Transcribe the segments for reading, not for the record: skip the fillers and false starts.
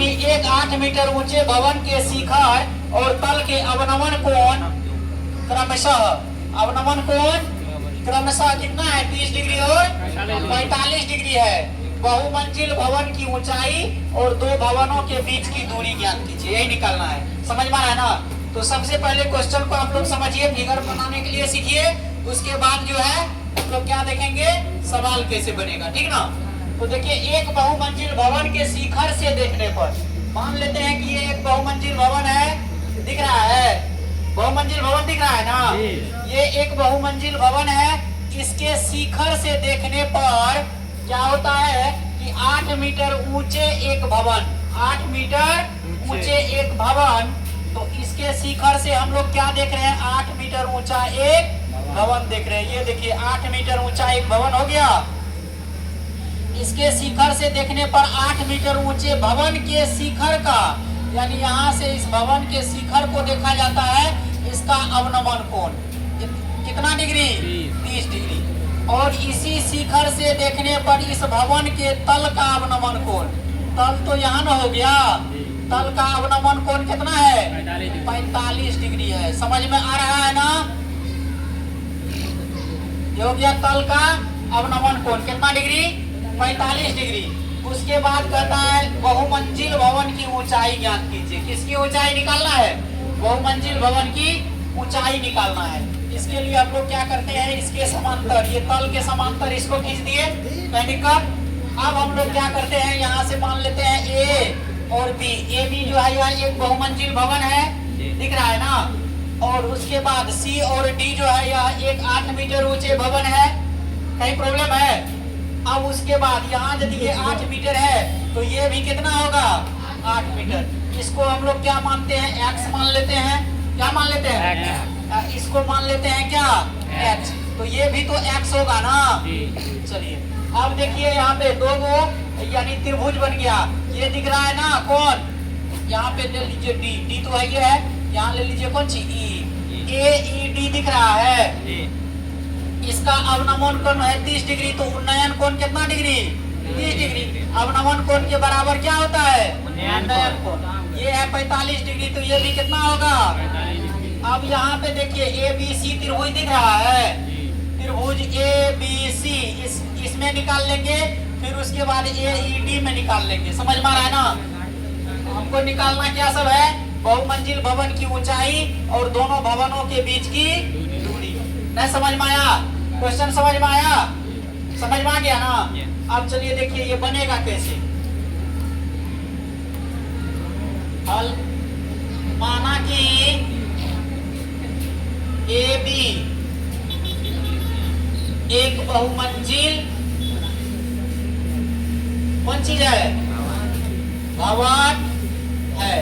एक 8 मीटर ऊंचे भवन के शिखर और तल के अवनमन कोण क्रमशः कितना है? 30 डिग्री और 45 डिग्री है। बहुमंजिल भवन की ऊंचाई और दो भवनों के बीच की दूरी ज्ञात कीजिए, यही निकालना है। समझ में आया ना? तो सबसे पहले क्वेश्चन को आप लोग समझिए, फिगर बनाने के लिए सीखिए, उसके बाद जो है हम लोग क्या देखेंगे, सवाल कैसे बनेगा, ठीक ना? तो देखिए, एक बहुमंजिल भवन के शिखर से देखने पर मान लेते हैं कि ये एक बहुमंजिल भवन है, दिख रहा है? बहुमंजिल भवन दिख रहा है ना? ये एक बहुमंजिल भवन है। इसके शिखर से देखने पर क्या होता है कि 8 मीटर ऊंचे एक भवन, 8 मीटर ऊंचे एक भवन, तो इसके शिखर से हम लोग क्या देख रहे हैं? 8 मीटर ऊंचा एक भवन देख रहे हैं। ये देखिए 8 मीटर ऊंचा एक भवन हो गया। इसके शिखर से देखने पर 8 मीटर ऊंचे भवन के शिखर का, यानी यहाँ से इस भवन के शिखर को देखा जाता है, इसका अवनमन कोण कितना डिग्री? 30 डिग्री। और इसी शिखर से देखने पर इस भवन के तल का अवनमन कोण, तल तो यहाँ न हो गया, तल का अवनमन कोण कितना है? 45 डिग्री है। समझ में आ रहा है ना? ये हो गया तल का अवनमन कोण कितना डिग्री? 45 डिग्री। उसके बाद कहता है बहुमंजिल भवन की ऊंचाई ज्ञात कीजिए। किसकी ऊंचाई निकालना है? बहुमंजिल भवन की ऊंचाई निकालना है। इसके लिए हम लोग क्या करते हैं, इसके समांतर, ये तल के समांतर इसको खींच दिए पैनिकर। अब हम लोग क्या करते हैं, यहाँ से मान लेते हैं ए और बी। ए बी जो है यहाँ एक बहुमंजिल भवन है, दिख रहा है ना? और उसके बाद सी और डी जो है यह एक 8 मीटर ऊंचे भवन है। कहीं प्रॉब्लम है? अब उसके बाद यहाँ यदि ये 8 मीटर है तो ये भी कितना होगा? 8 मीटर। इसको हम लोग क्या मानते हैं? x मान लेते हैं। क्या मान लेते हैं? इसको मान लेते हैं क्या? x। तो ये भी तो x होगा ना? चलिए अब देखिए यहाँ पे दो गो यानी त्रिभुज बन गया। ये दिख रहा है ना कौन? यहाँ पे ले लीजिए डी, डी तो है ये है, यहाँ ले लीजिए कौन सी? ई। ए ई डी दिख रहा है। इसका अवनमन कोण है 30 डिग्री, तो उन्नयन कोण कितना डिग्री? 30 डिग्री। अवनमन कोण के बराबर क्या होता है? उन्नयन कोण। ये है 45 डिग्री, तो ये भी कितना होगा? अब यहाँ पे देखिए ए बी सी त्रिभुज दिख रहा है, त्रिभुज ए बी सी, इसमें निकाल लेंगे, फिर उसके बाद ए ई डी में निकाल लेंगे। समझ में आ रहा है ना? हमको निकालना क्या सब है? बहुमंजिल भवन की ऊंचाई और दोनों भवनों के बीच की दूरी। नहीं समझ में आया? क्वेश्चन समझ में आया? समझ में आ गया ना? अब चलिए देखिए ये बनेगा कैसे। हल माना कि ए बी एक बहुमंजिल कौन चीज है? भवन है।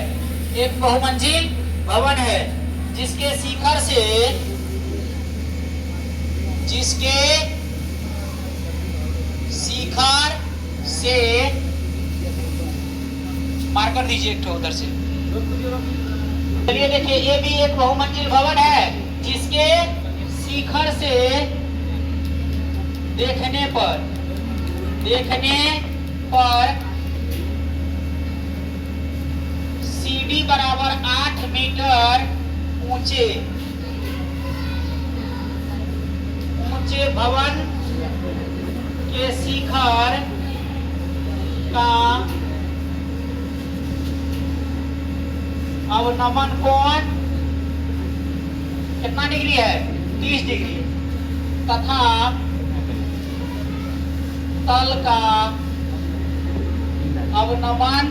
एक बहुमंजिल भवन है जिसके शिखर से मार कर दीजिए एक उधर से। चलिए देखिए ये भी एक बहुमंजिल भवन है जिसके शिखर से देखने पर सीडी बराबर 8 मीटर ऊंचे भवन के शिखर का अवनमन कोण कितना डिग्री है? 30 डिग्री तथा तल का अवनमन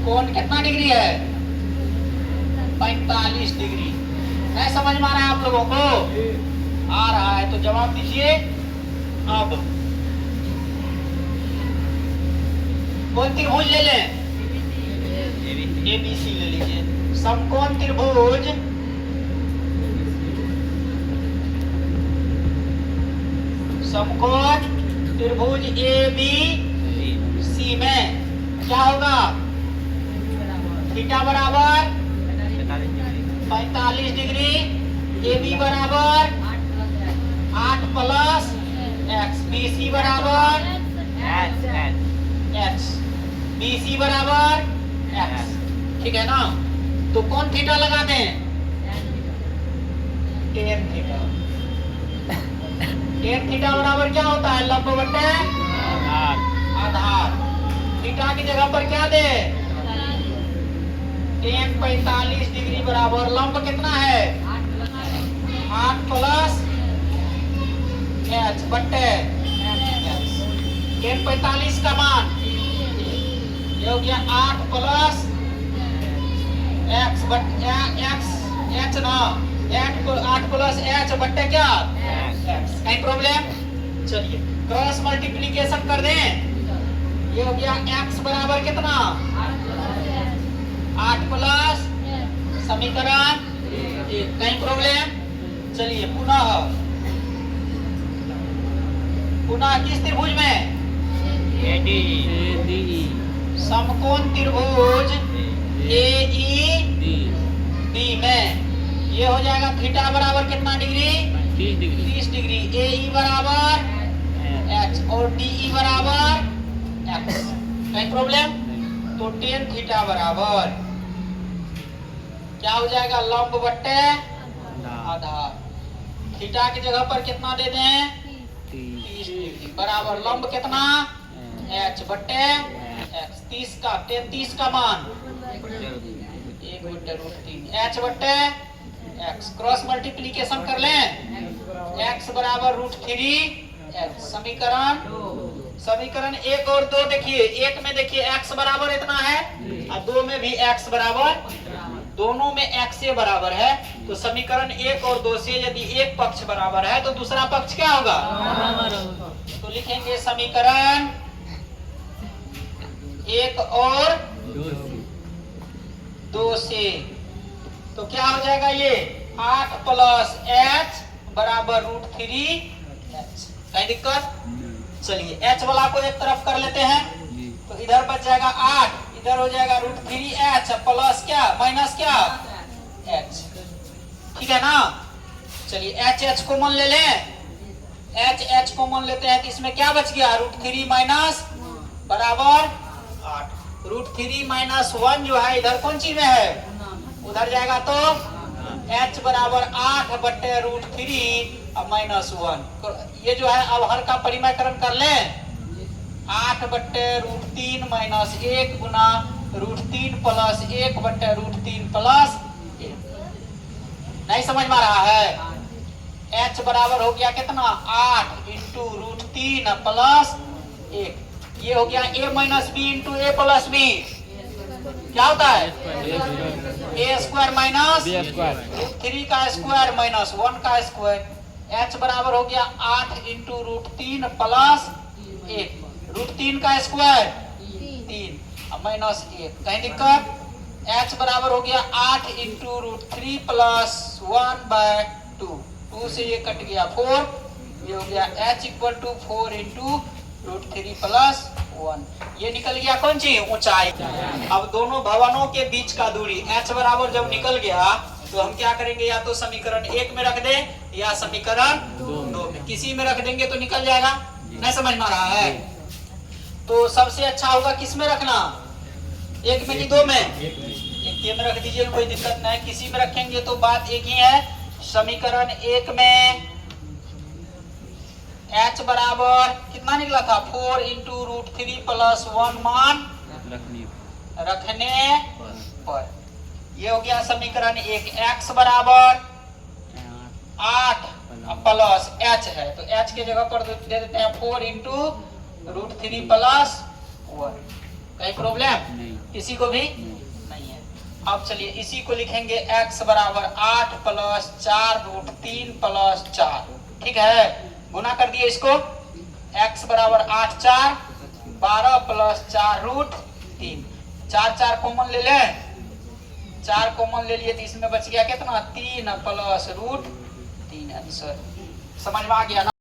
कोण कितना डिग्री है? 45 डिग्री। नहीं समझ में आ रहा है आप लोगों को? आ रहा है तो जवाब दीजिए। अब कौन त्रिभुज ले लें? ABC ले लीजिए। समकोण त्रिभुज ABC में क्या होगा? थीटा बराबर 45 डिग्री, AB बराबर 8 प्लस x, BC बराबर x। BC बराबर x, ठीक है ना। तो कौन थीटा लगा दें? Tan theta. टेन थीटा बराबर क्या होता है? लंब बटे आधार। थीटा की जगह पर क्या दे? टेन 45 डिग्री बराबर लंब कितना है? 8 प्लस एच बटे टेन 45 का मान ये हो गया 8 प्लस एक्स बटे एक्स एच ना 8 प्लस एच बटे क्या एक्स। कहीं प्रॉब्लम? चलिए क्रॉस मल्टीप्लीकेशन कर दें। ये हो गया एक्स बराबर कितना? 8 प्लस समीकरण 1। कहीं प्रॉब्लम? चलिए पुनः किस त्रिभुज में? समकोण त्रिभुज AED में ये हो जाएगा थीटा बराबर कितना डिग्री? 30 डिग्री। AE बराबर H और DE बराबर X। कहीं प्रॉब्लम? तो टेन थीटा बराबर क्या हो जाएगा? लंब बट्टे आधार। थीटा की जगह पर कितना दे दें? 30 डिग्री बराबर लंब कितना? H बट्टे X। 33 का मान 1/√3 H बट्टे X। क्रॉस मल्टीप्लीकेशन कर लें। X बराबर √3 H। समीकरण 1 और 2 देखिए। 1 में देखिए x बराबर इतना है और 2 में भी x बराबर, दोनों में x से बराबर है। तो समीकरण 1 और 2 से यदि एक पक्ष बराबर है तो दूसरा पक्ष क्या होगा? तो लिखेंगे समीकरण 1 और 2 से। तो क्या हो जाएगा? ये 8 प्लस h बराबर √3h। कहीं दिक्कत? चलिए h वाला को एक तरफ कर लेते हैं। तो इधर बच जाएगा 8, इधर हो जाएगा √3h प्लस क्या माइनस क्या h। ठीक है ना। चलिए h कॉमन ले लें। h कॉमन लेते हैं तो इसमें क्या बच गया? √3 माइनस बराबर 8। √3 माइनस 1 जो है इधर कौन चीज में है? उधर जाएगा तो h बराबर 8 बट्टे √3 माइनस 1। ये जो है अब हर का परिमयकरण कर लें। 8 बट्टे √3 माइनस 1 गुना √3 प्लस 1 बट्टे √3 प्लस 1। नहीं समझ में आ रहा है? h बराबर हो गया कितना? 8 इंटू √3 प्लस 1। ये हो गया a minus b into a plus b. क्या होता है? a स्क्वायर माइनस √3 का स्क्वायर माइनस 1 का स्क्वायर। h बराबर हो गया 8 इंटू √3 प्लस 1। √3 का स्क्वायर 3 माइनस 1। कहीं दिक्कत? h बराबर हो गया 8 इंटू √3 प्लस 1/2। 2 से ये कट गया 4। ये हो गया h equal to 4 into √3 plus 1। ये निकल गया कौन सी? ऊंचाई। अब दोनों भवनों के बीच का दूरी h बराबर जब निकल गया तो हम क्या करेंगे? या तो समीकरण 1 में रख दें या समीकरण 2 में। किसी में रख देंगे तो निकल जाएगा। नहीं समझ में आ रहा है? तो सबसे अच्छा होगा किस में रखना? 1 में कि 2 में? 1 में रख दीजिए, कोई दिक्कत नहीं। किसी में रखेंगे तो बात एक ही है। समीकरण 1 में h बराबर कितना निकला था? 4 इंटू √3 प्लस 1 मान रखने पर। ये हो गया समीकरण 1। x बराबर 8 प्लस h है तो h की जगह पर दे देते हैं 4 इंटू √3 प्लस 1। कहीं प्रॉब्लम? किसी को भी नहीं है। अब चलिए इसी को लिखेंगे x बराबर 8 प्लस 4 √3 प्लस 4। ठीक है, गुना कर दिए इसको। x बराबर 8 4 12 प्लस 4 √3। 4 कॉमन ले लें। 4 कॉमन ले लिए तो इसमें बच गया कितना? 3 प्लस √3। आंसर समझ में आ गया ना?